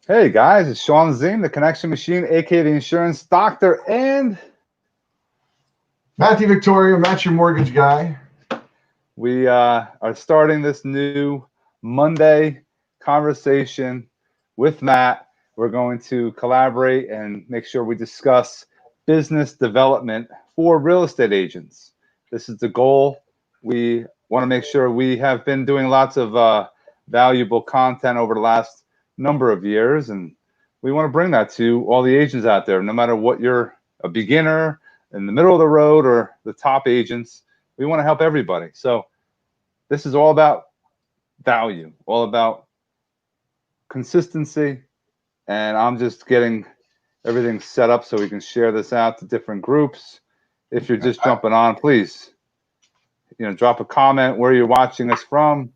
Hey guys, it's Sean Zane, the Connection Machine, aka the Insurance Doctor, and Matthew Victoria, Matt's your mortgage guy. we are starting this new Monday conversation with Matt. We're going to collaborate and make sure we discuss business development for real estate agents. This is the goal. We want to make sure we have been doing lots of valuable content over the last number of years, and we want to bring that to all the agents out there, no matter what you're a beginner, in the middle of the road, or the top agents. We want to help everybody. So this is all about value, all about consistency, and I'm just getting everything set up so we can share this out to different groups. If you're just jumping on, please, drop a comment where you're watching us from,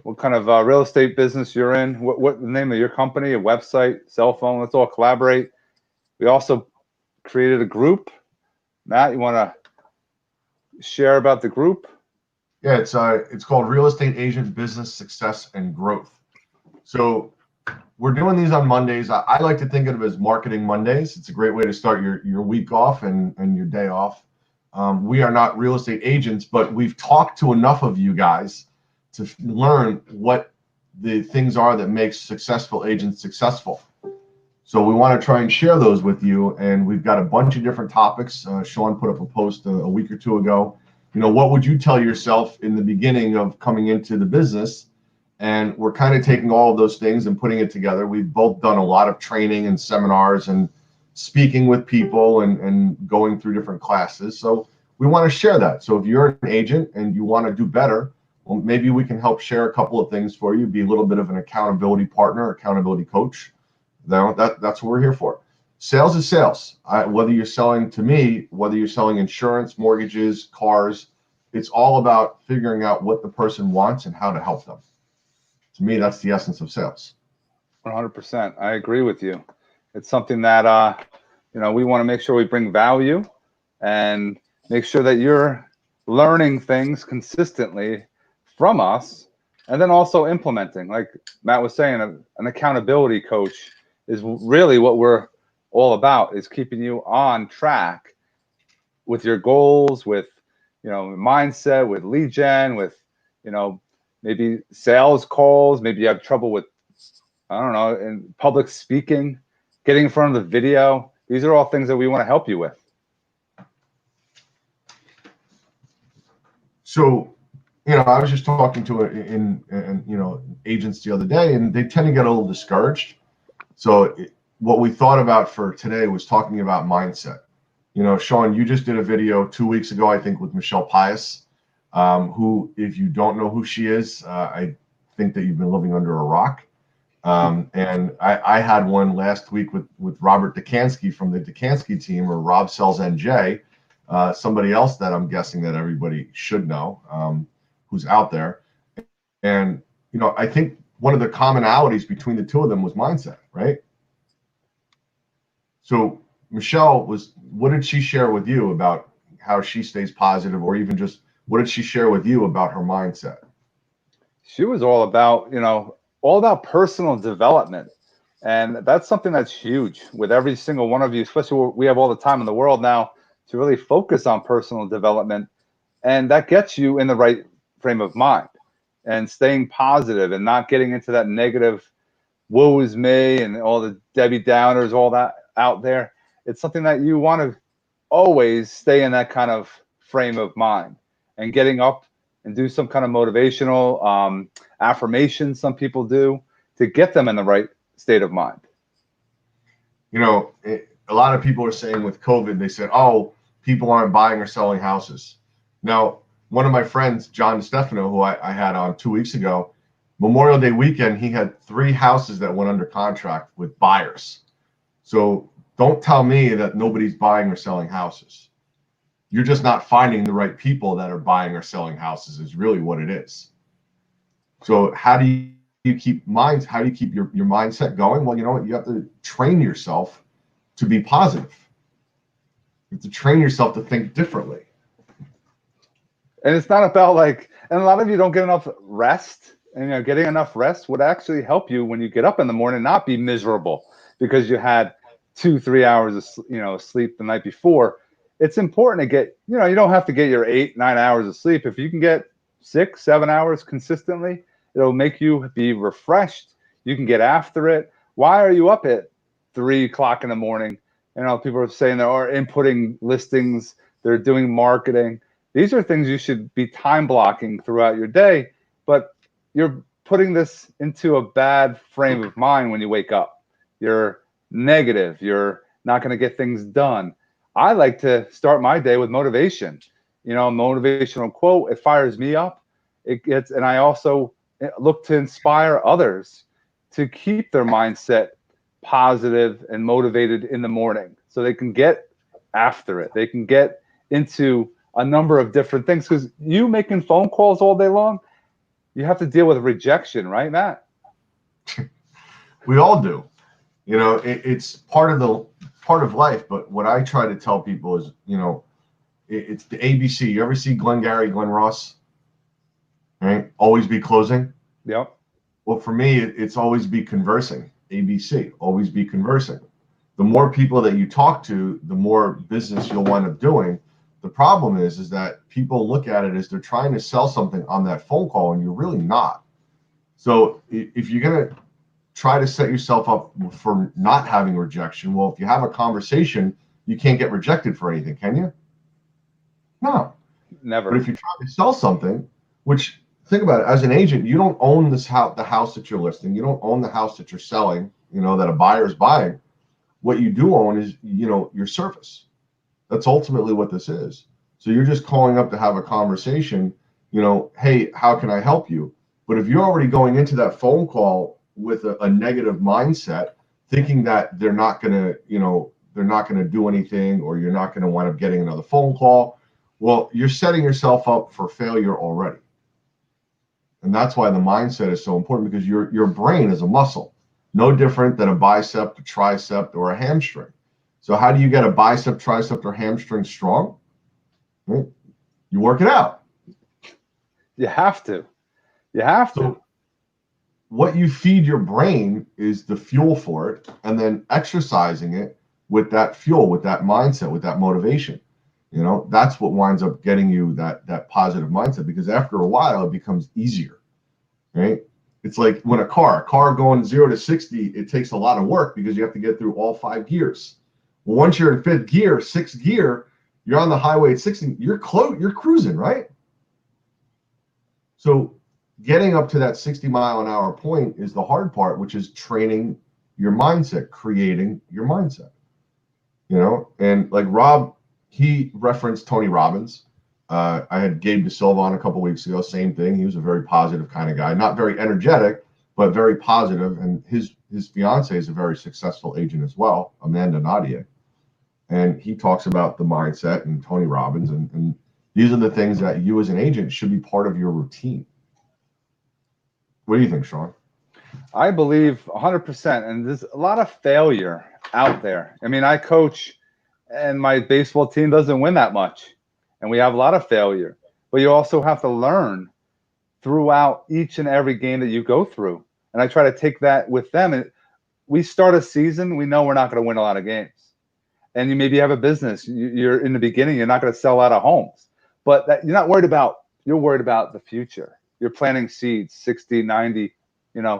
what kind of real estate business you're in, what the name of your company, a website, cell phone. Let's all collaborate. We also created a group. Matt, you want to share about the group? Yeah, it's called Real Estate Agent Business Success and Growth. So we're doing these on Mondays. I like to think of it as Marketing Mondays. It's a great way to start your week off and your day off. We are not real estate agents, but we've talked to enough of you guys to learn what the things are that makes successful agents successful. So we want to try and share those with you, and we've got a bunch of different topics. Sean put up a post a week or two ago. What would you tell yourself in the beginning of coming into the business? And we're kind of taking all of those things and putting it together. We've both done a lot of training and seminars and speaking with people and going through different classes. So we want to share that. So if you're an agent and you want to do better, well, maybe we can help share a couple of things for you, be a little bit of an accountability partner, accountability coach. That's what we're here for. Sales is sales. Whether you're selling to me, whether you're selling insurance, mortgages, cars, it's all about figuring out what the person wants and how to help them. To me, that's the essence of sales. 100%. I agree with you. It's something that we want to make sure we bring value and make sure that you're learning things consistently from us, and then also implementing. Like Matt was saying, an accountability coach is really what we're all about, is keeping you on track with your goals, with mindset, with lead gen, with maybe sales calls. Maybe you have trouble with, I don't know, in public speaking, getting in front of the video. These are all things that we want to help you with. So, I was just talking to agents the other day, and they tend to get a little discouraged. So what we thought about for today was talking about mindset. Sean, you just did a video 2 weeks ago, I think, with Michelle Pius, who, if you don't know who she is, I think that you've been living under a rock. And I had one last week with Robert Dekansky from the Dekansky team, or Rob Sells NJ, somebody else that I'm guessing that everybody should know, who's out there. And, I think one of the commonalities between the two of them was mindset, right? So Michelle, what did she share with you about how she stays positive, or even just what did she share with you about her mindset? She was all about personal development. And that's something that's huge with every single one of you, especially we have all the time in the world now to really focus on personal development. And that gets you in the right frame of mind and staying positive and not getting into that negative woe is me and all the Debbie Downers, all that out there. It's something that you want to always stay in that kind of frame of mind, and getting up and do some kind of motivational affirmation some people do to get them in the right state of mind. A lot of people are saying with COVID, they said, oh, people aren't buying or selling houses. Now, one of my friends, John Stefano, who I had on 2 weeks ago, Memorial Day weekend, he had 3 houses that went under contract with buyers. So don't tell me that nobody's buying or selling houses. You're just not finding the right people that are buying or selling houses, is really what it is. So how do you keep your mindset going? Well, you know what? You have to train yourself to be positive. You have to train yourself to think differently. And it's not about and a lot of you don't get enough rest And getting enough rest would actually help you when you get up in the morning not be miserable because you had 2, 3 hours of sleep the night before. It's important to get, you don't have to get your 8, 9 hours of sleep. If you can get 6, 7 hours consistently, it'll make you be refreshed. You can get after it. Why are you up at 3 o'clock in the morning? People are saying they're inputting listings, they're doing marketing. These are things you should be time blocking throughout your day, but you're putting this into a bad frame of mind when you wake up. You're negative. You're not going to get things done. I like to start my day with motivation. A motivational quote, it fires me up. And I also look to inspire others to keep their mindset positive and motivated in the morning so they can get after it. They can get into a number of different things, because you making phone calls all day long, you have to deal with rejection, right, Matt? We all do. It's part of life. But what I try to tell people is, it's the ABC. You ever see Glengarry Glen Ross? Right? Always be closing. Yep. Well, for me, it's always be conversing. ABC. Always be conversing. The more people that you talk to, the more business you'll wind up doing. The problem is that people look at it as they're trying to sell something on that phone call, and you're really not. So if you're going to try to set yourself up for not having rejection, well, if you have a conversation, you can't get rejected for anything, can you? No. Never. But if you're trying to sell something, which, think about it, as an agent, you don't own the house that you're listing. You don't own the house that you're selling, that a buyer is buying. What you do own is, your service. That's ultimately what this is. So you're just calling up to have a conversation, hey, how can I help you? But if you're already going into that phone call with a negative mindset, thinking that they're not going to do anything, or you're not going to wind up getting another phone call, well, you're setting yourself up for failure already. And that's why the mindset is so important, because your brain is a muscle, no different than a bicep, a tricep, or a hamstring. So how do you get a bicep, tricep, or hamstring strong? Well, you work it out. You have to. You have to. So what you feed your brain is the fuel for it, and then exercising it with that fuel, with that mindset, with that motivation. That's what winds up getting you that positive mindset, because after a while it becomes easier, right? It's like when a car going 0 to 60, it takes a lot of work because you have to get through all 5 gears. Well, once you're in 5th gear, 6th gear, you're on the highway at 60, you're cruising, right? So getting up to that 60-mile-an-hour point is the hard part, which is training your mindset, creating your mindset. And like Rob, he referenced Tony Robbins. I had Gabe DeSilva on a couple weeks ago, same thing. He was a very positive kind of guy, not very energetic, but very positive. And his fiance is a very successful agent as well, Amanda Nadia. And he talks about the mindset and Tony Robbins. And these are the things that you as an agent should be part of your routine. What do you think, Sean? I believe 100%. And there's a lot of failure out there. I mean, I coach, and my baseball team doesn't win that much. And we have a lot of failure. But you also have to learn throughout each and every game that you go through. And I try to take that with them. And we start a season, we know we're not going to win a lot of games. And you maybe have a business. You're in the beginning, you're not going to sell a lot of homes. But you're not worried about, you're worried about the future. You're planting seeds 60, 90,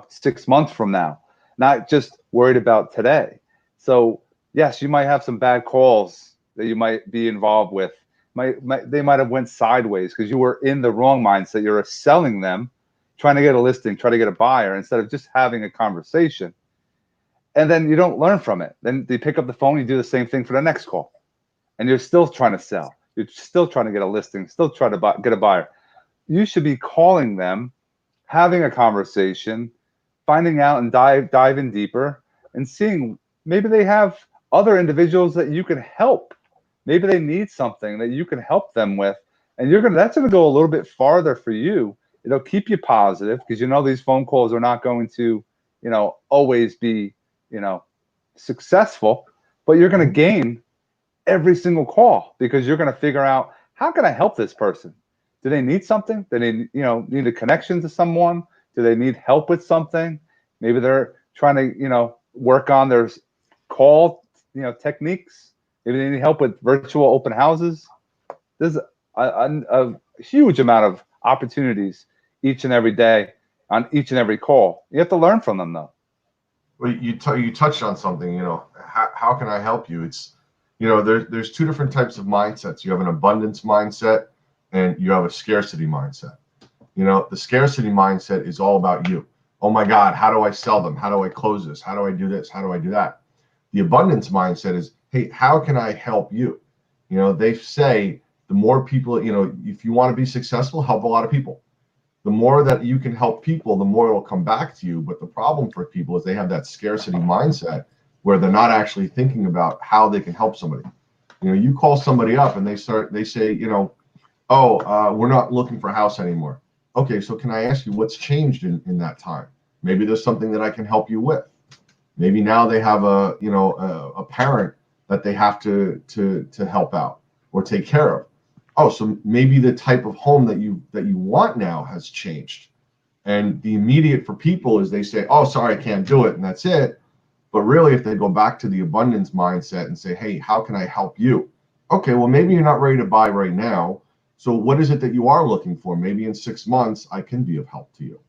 6 months from now, not just worried about today. So yes, you might have some bad calls that you might be involved with. They might have went sideways because you were in the wrong mindset. You're selling them, trying to get a listing, trying to get a buyer, instead of just having a conversation. And then you don't learn from it. Then you pick up the phone, you do the same thing for the next call. And you're still trying to sell. You're still trying to get a listing, still trying to get a buyer. You should be calling them, having a conversation, finding out and diving deeper, and seeing maybe they have other individuals that you can help. Maybe they need something that you can help them with. And that's gonna go a little bit farther for you. It'll keep you positive because these phone calls are not going to, always be, successful, but you're going to gain every single call because you're going to figure out, how can I help this person? Do they need something? Do they, need a connection to someone? Do they need help with something? Maybe they're trying to, work on their call, techniques. Maybe they need help with virtual open houses. There's a huge amount of opportunities each and every day on each and every call. You have to learn from them, though. Well, you touched on something. How can I help you? It's, there's two different types of mindsets. You have an abundance mindset and you have a scarcity mindset. The scarcity mindset is all about you. Oh my God, how do I sell them? How do I close this? How do I do this? How do I do that? The abundance mindset is, hey, how can I help you? They say the more people, if you want to be successful, help a lot of people. The more that you can help people, the more it'll come back to you. But the problem for people is they have that scarcity mindset where they're not actually thinking about how they can help somebody. You call somebody up and they say, oh, we're not looking for a house anymore. Okay, so can I ask you what's changed in that time? Maybe there's something that I can help you with. Maybe now they have a parent that they have to help out or take care of. Oh, so maybe the type of home that you want now has changed. And the immediate for people is they say, oh, sorry, I can't do it, and that's it. But really, if they go back to the abundance mindset and say, hey, how can I help you? Okay, well, maybe you're not ready to buy right now. So what is it that you are looking for? Maybe in 6 months, I can be of help to you.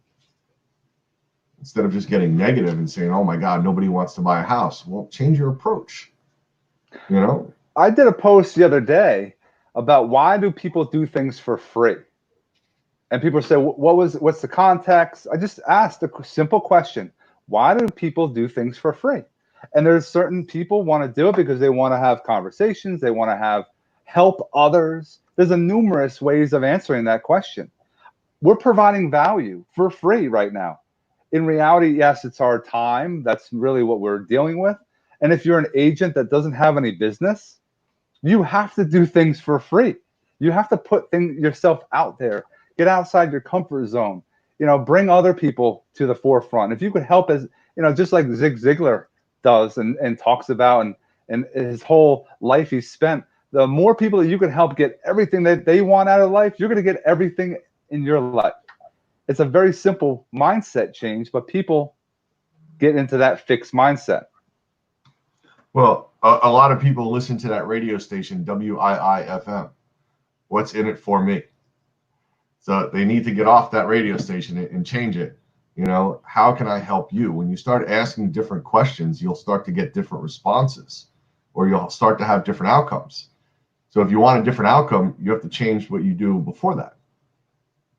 Instead of just getting negative and saying, oh my God, nobody wants to buy a house. Well, change your approach. I did a post the other day about why do people do things for free? And people say, what's the context? I just asked a simple question. Why do people do things for free? And there's certain people want to do it because they want to have conversations. They want to help others. There's a numerous ways of answering that question. We're providing value for free right now. In reality, yes, it's our time. That's really what we're dealing with. And if you're an agent that doesn't have any business, you have to do things for free. You have to put yourself out there, get outside your comfort zone, bring other people to the forefront. If you could help just like Zig Ziglar does and talks about and his whole life he spent, the more people that you can help get everything that they want out of life, you're going to get everything in your life. It's a very simple mindset change, but people get into that fixed mindset. Well, a lot of people listen to that radio station, WIIFM. What's in it for me? So they need to get off that radio station and change it. How can I help you? When you start asking different questions, you'll start to get different responses, or you'll start to have different outcomes. So if you want a different outcome, you have to change what you do before that.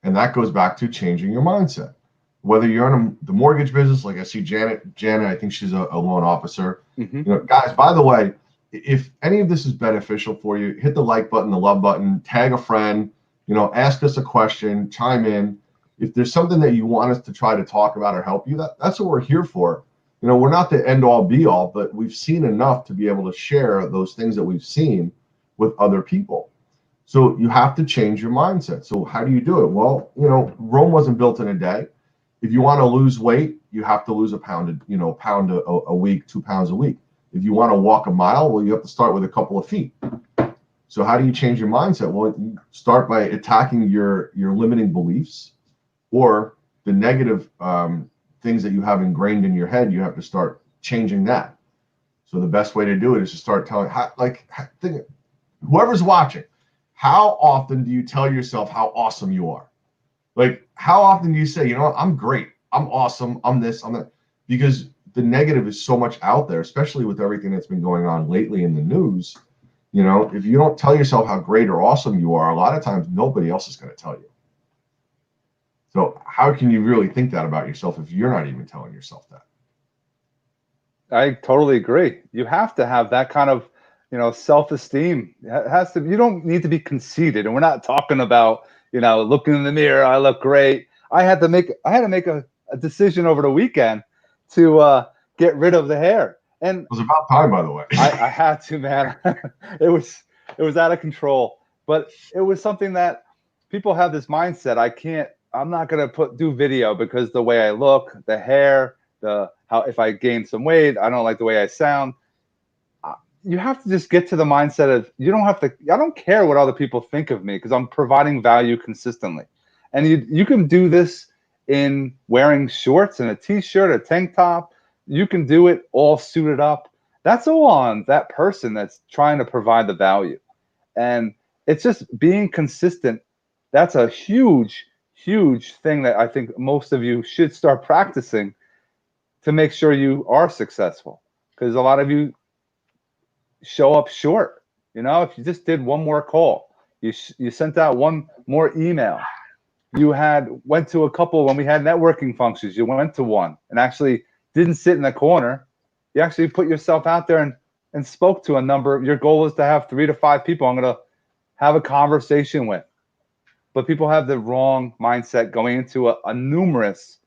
And that goes back to changing your mindset. Whether you're in the mortgage business, like I see Janet, I think she's a loan officer. Mm-hmm. Guys, by the way, if any of this is beneficial for you, hit the like button, the love button, tag a friend, ask us a question, chime in. If there's something that you want us to try to talk about or help you, that's what we're here for. We're not the end all be all, but we've seen enough to be able to share those things that we've seen with other people. So you have to change your mindset. So how do you do it? Well, Rome wasn't built in a day. If you want to lose weight, you have to lose a pound a week, 2 pounds a week. If you want to walk a mile, well, you have to start with a couple of feet. So how do you change your mindset? Well, you start by attacking your limiting beliefs or the negative things that you have ingrained in your head. You have to start changing that. So the best way to do it is to start telling, whoever's watching, how often do you tell yourself how awesome you are? Like, how often do you say, I'm great, I'm awesome, I'm this, I'm that? Because the negative is so much out there, especially with everything that's been going on lately in the news. If you don't tell yourself how great or awesome you are, a lot of times nobody else is going to tell you. So how can you really think that about yourself if you're not even telling yourself that? I totally agree. You have to have that kind of, self-esteem. It has to. You don't need to be conceited, and we're not talking about, looking in the mirror. I look great. I had to make a decision over the weekend to get rid of the hair, and it was about time, by the way. I had to, man. It was out of control, but it was something that people have this mindset. I'm not gonna do video because the way I look, the hair, if I gain some weight, I don't like the way I sound. You have to just get to the mindset of I don't care what other people think of me because I'm providing value consistently. And you can do this in wearing shorts and a t-shirt, a tank top. You can do it all suited up. That's all on that person that's trying to provide the value. And it's just being consistent. That's a huge, huge thing that I think most of you should start practicing to make sure you are successful. Because a lot of you show up short. You know, if you just did one more call, you sent out one more email, you had went to a couple when we had networking functions, you went to one and actually didn't sit in the corner. You actually put yourself out there and spoke to a number. Your goal is to have 3 to 5 people I'm going to have a conversation with. But people have the wrong mindset going into a numerous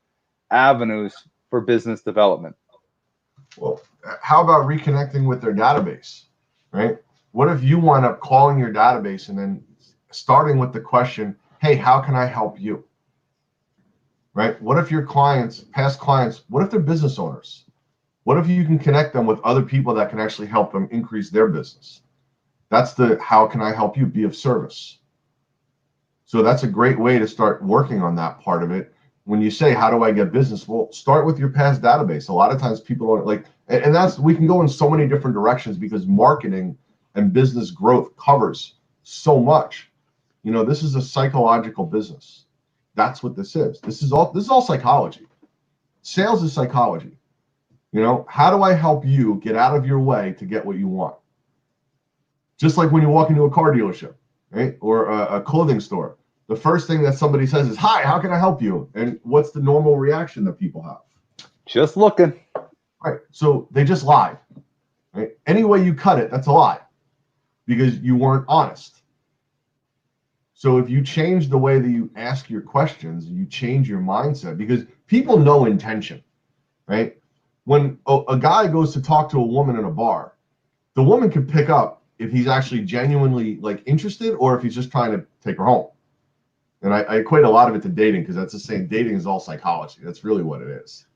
avenues for business development. Well, how about reconnecting with their database, right? What if you wind up calling your database and then starting with the question, hey, how can I help you? Right? What if your clients, past clients, what if they're business owners? What if you can connect them with other people that can actually help them increase their business? That's the how can I help you, be of service. So that's a great way to start working on that part of it. When you say, how do I get business? Well, start with your past database. A lot of times people don't like, and that's, we can go in so many different directions because marketing and business growth covers so much. You know, this is a psychological business. That's what this is. This is all psychology. Sales is psychology. You know, how do I help you get out of your way to get what you want? Just like when you walk into a car dealership, right? Or a clothing store. The first thing that somebody says is, hi, how can I help you? And what's the normal reaction that people have? Just looking. Right. So they just lied. Right? Any way you cut it, that's a lie because you weren't honest. So if you change the way that you ask your questions, you change your mindset because people know intention, right? When a guy goes to talk to a woman in a bar, the woman can pick up if he's actually genuinely like interested or if he's just trying to take her home. And I equate a lot of it to dating because that's the same. Dating is all psychology. That's really what it is,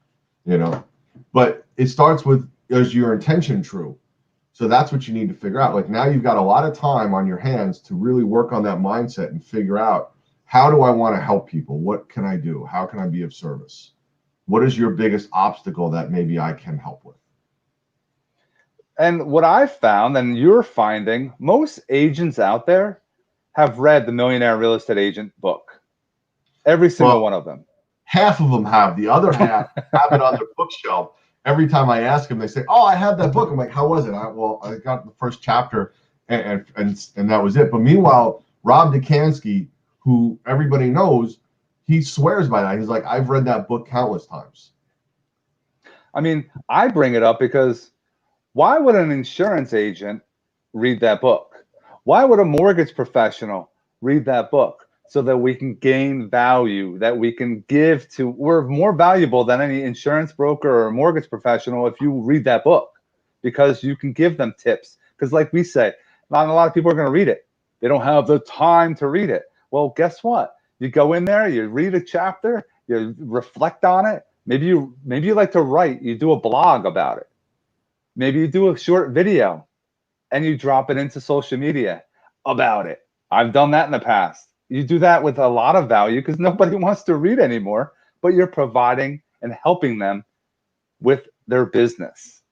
you know. But it starts with, is your intention true? So that's what you need to figure out. Like now you've got a lot of time on your hands to really work on that mindset and figure out, how do I want to help people? What can I do? How can I be of service? What is your biggest obstacle that maybe I can help with? And what I've found, and you're finding, most agents out there have read the Millionaire Real Estate Agent book. Every single one of them. Half of them have. The other half have it on their bookshelf. Every time I ask them, they say, oh, I have that book. I'm like, how was it? I got the first chapter and that was it. But meanwhile, Rob Dukansky, who everybody knows, he swears by that. He's like, I've read that book countless times. I mean, I bring it up because why would an insurance agent read that book? Why would a mortgage professional read that book? So that we can gain value, that we can give to, we're more valuable than any insurance broker or mortgage professional if you read that book, because you can give them tips. Because like we say, not a lot of people are going to read it. They don't have the time to read it. Well, guess what? You go in there, you read a chapter, you reflect on it. Maybe you like to write, you do a blog about it. Maybe you do a short video and you drop it into social media about it. I've done that in the past. You do that with a lot of value because nobody wants to read anymore, but you're providing and helping them with their business.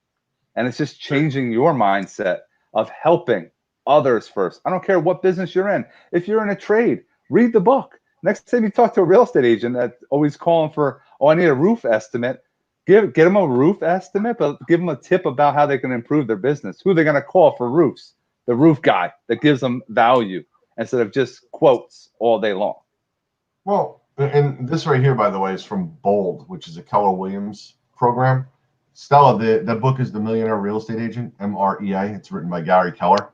And it's just changing your mindset of helping others first. I don't care what business you're in. If you're in a trade, read the book. Next time you talk to a real estate agent that's always calling for, oh, I need a roof estimate, get them a roof estimate, but give them a tip about how they can improve their business, who they're going to call for roofs, the roof guy that gives them value, instead of just quotes all day long. Well, and this right here, by the way, is from Bold, which is a Keller Williams program. Stella, that book is The Millionaire Real Estate Agent, MREA. It's written by Gary Keller.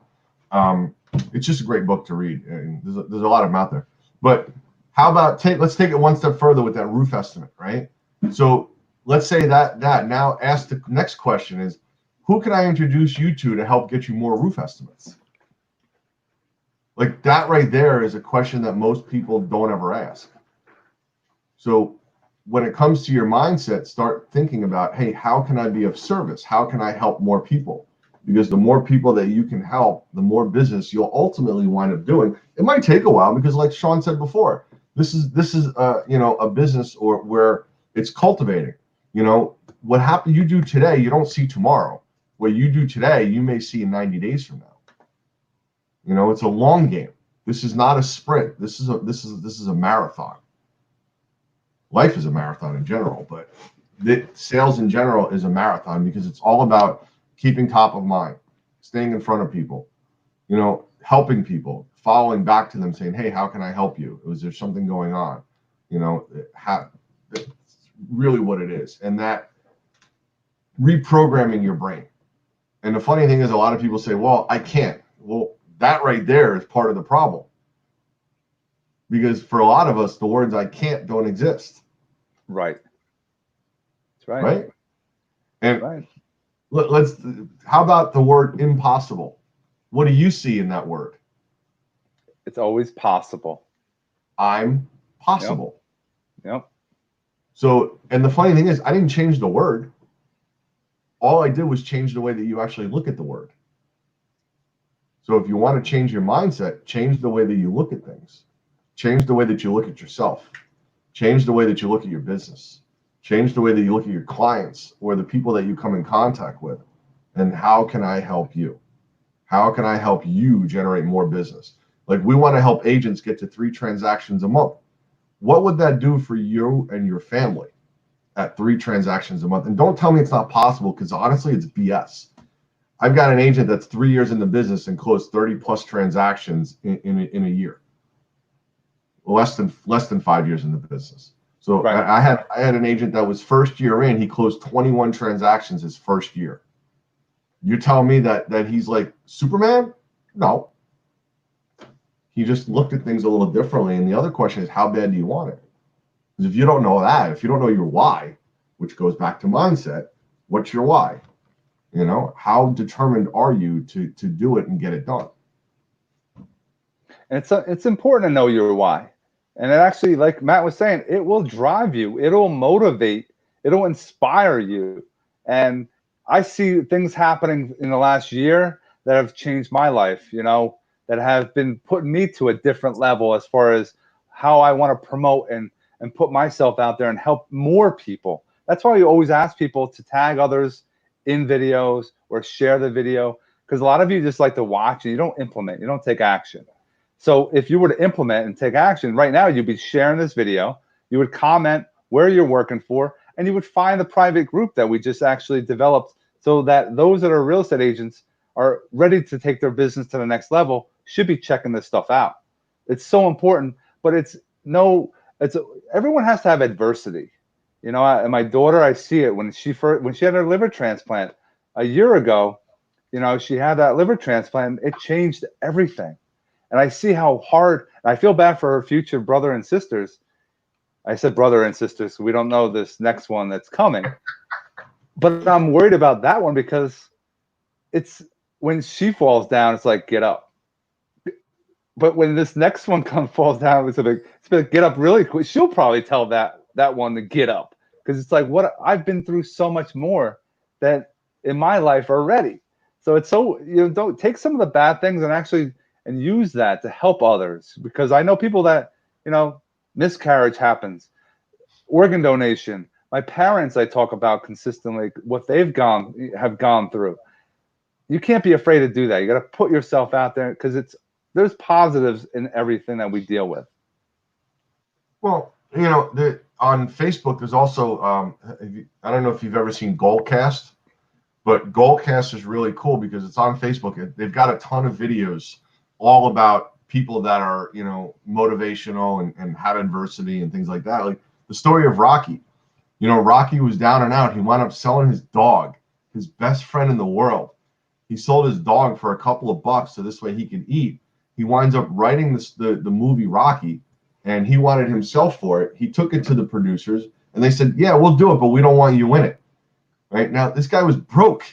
It's just a great book to read. And there's a lot of them out there. But how about let's take it one step further with that roof estimate, right? So let's say that now ask the next question is, who can I introduce you to help get you more roof estimates? Like that right there is a question that most people don't ever ask. So when it comes to your mindset, start thinking about, hey, how can I be of service? How can I help more people? Because the more people that you can help, the more business you'll ultimately wind up doing. It might take a while because like Sean said before, This is a business or where it's cultivating. What happened you do today, you don't see tomorrow. What you do today, you may see in 90 days from now. It's a long game. This is not a sprint. This is a marathon. Life is a marathon in general, but sales in general is a marathon because it's all about keeping top of mind, staying in front of people, helping people, following back to them, saying, "Hey, how can I help you? Was there something going on?" That's really what it is, and that reprogramming your brain. And the funny thing is, a lot of people say, "Well, I can't." Well, that right there is part of the problem, because for a lot of us, the words "I can't" don't exist. Right. That's right. Right. And right. How about the word impossible? What do you see in that word? It's always possible. I'm possible. Yep. So, and the funny thing is, I didn't change the word. All I did was change the way that you actually look at the word. So if you want to change your mindset, change the way that you look at things. Change the way that you look at yourself. Change the way that you look at your business. Change the way that you look at your clients or the people that you come in contact with. And how can I help you? How can I help you generate more business? Like, we want to help agents get to 3 transactions a month. What would that do for you and your family at 3 transactions a month? And don't tell me it's not possible, because honestly, it's BS. I've got an agent that's 3 years in the business and closed 30 plus transactions in a year. Less than 5 years in the business. So right. I had an agent that was first year in, he closed 21 transactions his first year. You're telling me that he's like Superman? No. He just looked at things a little differently. And the other question is, how bad do you want it? Because if you don't know that, if you don't know your why, which goes back to mindset, what's your why? How determined are you to do it and get it done? And it's important to know your why. And it actually, like Matt was saying, it will drive you. It'll motivate. It'll inspire you. And I see things happening in the last year that have changed my life, that have been putting me to a different level as far as how I want to promote and put myself out there and help more people. That's why you always ask people to tag others in videos or share the video, because a lot of you just like to watch and you don't implement, you don't take action. So if you were to implement and take action right now, you'd be sharing this video, you would comment where you're working for, and you would find the private group that we just actually developed so that those that are real estate agents are ready to take their business to the next level should be checking this stuff out. It's so important, but everyone has to have adversity. And my daughter, I see it when she had her liver transplant a year ago. She had that liver transplant. It changed everything. And I see how hard, and I feel bad for her future brother and sisters. I said brother and sisters, so we don't know this next one that's coming. But I'm worried about that one because it's when she falls down, it's like, get up. But when this next one falls down, it's like get up really quick. She'll probably tell that one to get up, because it's like, what I've been through so much more that in my life already. So it's so, don't take some of the bad things and use that to help others, because I know people that, miscarriage happens, organ donation. My parents, I talk about consistently what they've have gone through. You can't be afraid to do that. You got to put yourself out there, because there's positives in everything that we deal with. Well, on Facebook, there's also, I don't know if you've ever seen Goalcast, but Goalcast is really cool because it's on Facebook. They've got a ton of videos all about people that are, motivational and had adversity and things like that. Like the story of Rocky. Rocky was down and out. He wound up selling his dog, his best friend in the world. He sold his dog for a couple of bucks so this way he could eat. He winds up writing the movie Rocky, and he wanted himself for it. He took it to the producers, and they said, yeah, we'll do it, but we don't want you in it. Right now, this guy was broke.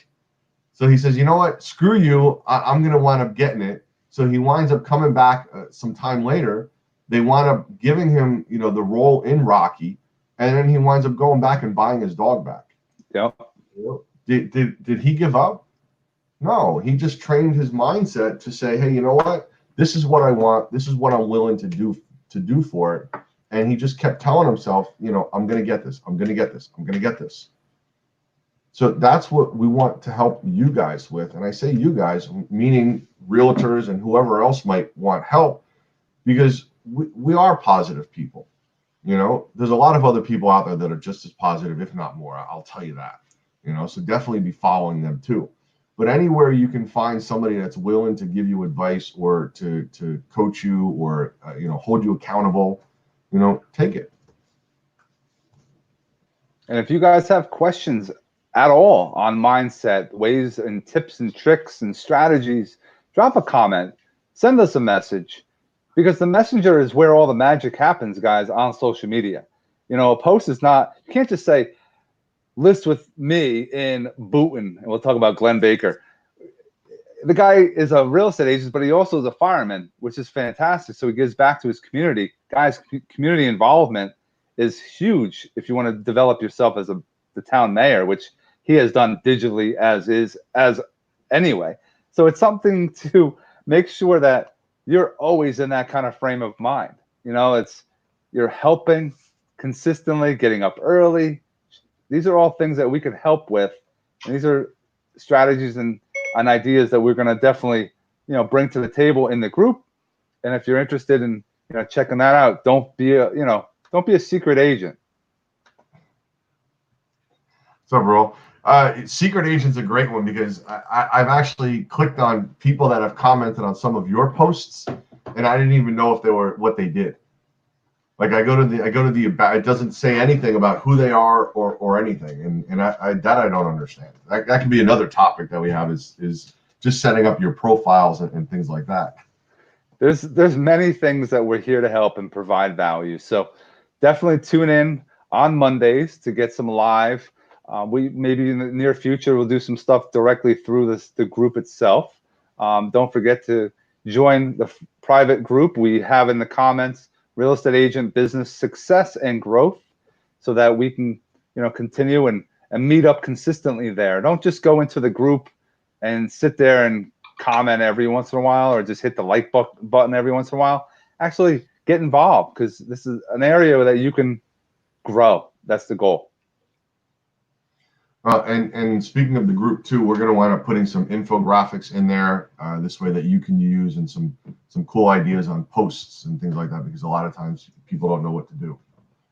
So he says, you know what? Screw you. I'm going to wind up getting it. So he winds up coming back some time later. They wind up giving him, the role in Rocky, and then he winds up going back and buying his dog back. Yeah. Did he give up? No, he just trained his mindset to say, hey, you know what? This is what I want. This is what I'm willing to do for it. And he just kept telling himself, you know, I'm going to get this. I'm going to get this. I'm going to get this. So that's what we want to help you guys with. And I say you guys, meaning realtors and whoever else might want help, because we are positive people. You know, there's a lot of other people out there that are just as positive, if not more. I'll tell you that. You know, so definitely be following them too. But anywhere you can find somebody that's willing to give you advice or to coach you or you know, hold you accountable, you know, take it. And if you guys have questions at all on mindset, ways and tips and tricks and strategies, drop a comment, send us a message, because the messenger is where all the magic happens, guys, on social media. You know, a post is not, you can't just say, list with me in Booton, and we'll talk about Glenn Baker. The guy is a real estate agent, but he also is a fireman, which is fantastic. So he gives back to his community. Guys, community involvement is huge if you want to develop yourself as the town mayor, which he has done digitally as anyway. So it's something to make sure that you're always in that kind of frame of mind. You know, you're helping consistently, getting up early. These are all things that we can help with. And these are strategies and ideas that we're going to definitely, you know, bring to the table in the group. And if you're interested in, you know, checking that out, don't be a secret agent. So, bro, secret agent's a great one because I've actually clicked on people that have commented on some of your posts, and I didn't even know if they were what they did. Like I go to the it doesn't say anything about who they are or anything, and I don't understand. That could be another topic that we have is just setting up your profiles and things like that. There's many things that we're here to help and provide value. So definitely tune in on Mondays to get some live. We maybe in the near future we'll do some stuff directly through the group itself. Don't forget to join the private group we have in the comments. Real estate agent business success and growth, so that we can, you know, continue and meet up consistently there. Don't just go into the group and sit there and comment every once in a while or just hit the like button every once in a while. Actually get involved, because this is an area that you can grow. That's the goal. And speaking of the group too, we're going to wind up putting some infographics in there this way that you can use, and some cool ideas on posts and things like that, because a lot of times people don't know what to do.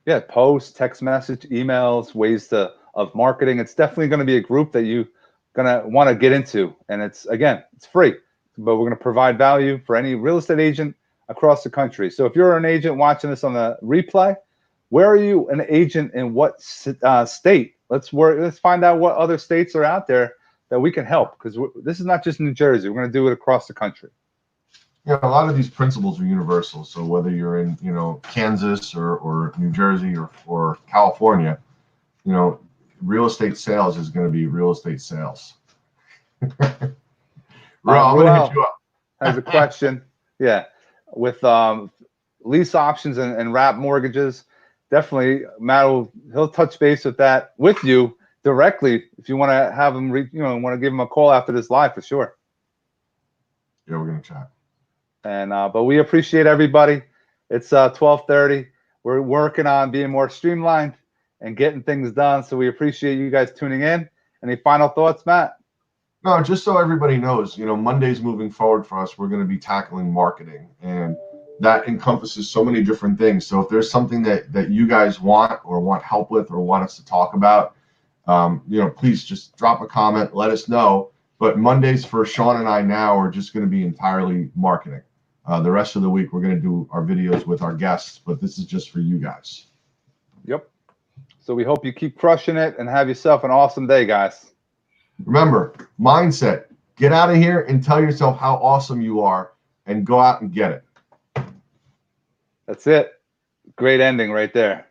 Yeah, posts, text message, emails, ways of marketing. It's definitely going to be a group that you're going to want to get into. And it's free, but we're going to provide value for any real estate agent across the country. So if you're an agent watching this on the replay, where are you an agent in what state? Let's find out what other states are out there that we can help, because this is not just New Jersey. We're going to do it across the country. Yeah, a lot of these principles are universal. So whether you're in, you know, Kansas or New Jersey or California, you know, real estate sales is going to be real estate sales. Ruel, I'm going to hit you up. Has a question. Yeah, with lease options and wrap mortgages. Definitely, Matt he'll touch base with that with you directly if you want to have him, want to give him a call after this live for sure. Yeah, we're gonna chat. And but we appreciate everybody. It's 12:30. We're working on being more streamlined and getting things done. So we appreciate you guys tuning in. Any final thoughts, Matt? No, just so everybody knows, you know, Mondays moving forward for us, we're going to be tackling marketing, and that encompasses so many different things. So if there's something that you guys want help with or want us to talk about, you know, please just drop a comment, let us know. But Mondays for Sean and I now are just going to be entirely marketing. The rest of the week, we're going to do our videos with our guests, but this is just for you guys. Yep. So we hope you keep crushing it and have yourself an awesome day, guys. Remember, mindset. Get out of here and tell yourself how awesome you are and go out and get it. That's it. Great ending right there.